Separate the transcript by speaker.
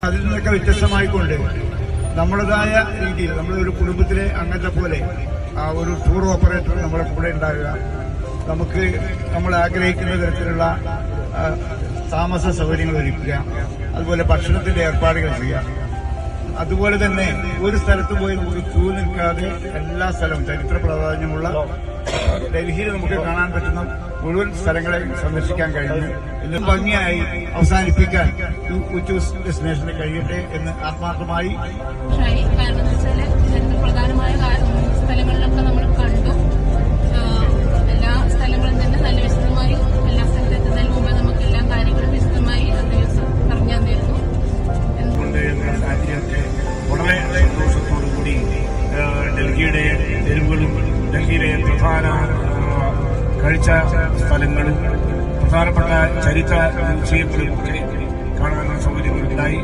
Speaker 1: അതിൽ നിന്നൊക്കെ വ്യത്യസ്തമായിക്കൊണ്ട് നമ്മുടേതായ രീതിയിൽ നമ്മളൊരു കുടുംബത്തിലെ അംഗത്തെ പോലെ ഒരു ടൂർ ഓപ്പറേറ്റർ നമ്മുടെ കൂടെ ഉണ്ടാകുക, നമുക്ക് നമ്മൾ ആഗ്രഹിക്കുന്ന തരത്തിലുള്ള താമസ സൗകര്യങ്ങൾ ഒരുക്കുക, അതുപോലെ ഭക്ഷണത്തിന്റെ ഏർപ്പാടുകൾ ചെയ്യുക. അതുപോലെ തന്നെ ഒരു സ്ഥലത്ത് പോയി നമുക്ക് ക്യൂ നിൽക്കാതെ എല്ലാ സ്ഥലവും ചരിത്ര പ്രാധാന്യമുള്ള ഡൽഹിയിൽ നമുക്ക് കാണാൻ പറ്റുന്ന മുഴുവൻ സ്ഥലങ്ങളെ സന്ദർശിക്കാൻ കഴിഞ്ഞു. എല്ലാം ഭംഗിയായി അവസാനിപ്പിക്കാൻ ഡെസ്റ്റിനേഷന് കഴിയട്ടെ എന്ന് ആത്മാർത്ഥമായി.
Speaker 2: പ്രധാനമായ സ്ഥലങ്ങളിലൊക്കെ നമ്മൾ കണ്ടു. എല്ലാ സ്ഥലങ്ങളും തന്നെ നല്ല വിശദമായി എല്ലാ സ്ഥലത്ത് എത്തുന്നതിന് മുമ്പ് നമുക്ക് എല്ലാ കാര്യങ്ങളും വിശദമായി പറഞ്ഞു തന്നിരുന്നു.
Speaker 3: വളരെ സന്തോഷത്തോടുകൂടി ഡൽഹിയുടെ തെരുവുകളും ഡൽഹിയിലെ പ്രധാന കാഴ്ച സ്ഥലങ്ങളും പ്രധാനപ്പെട്ട ചരിത്ര വിഷയങ്ങളും കാണാനുള്ള സൗകര്യങ്ങളുണ്ടായി.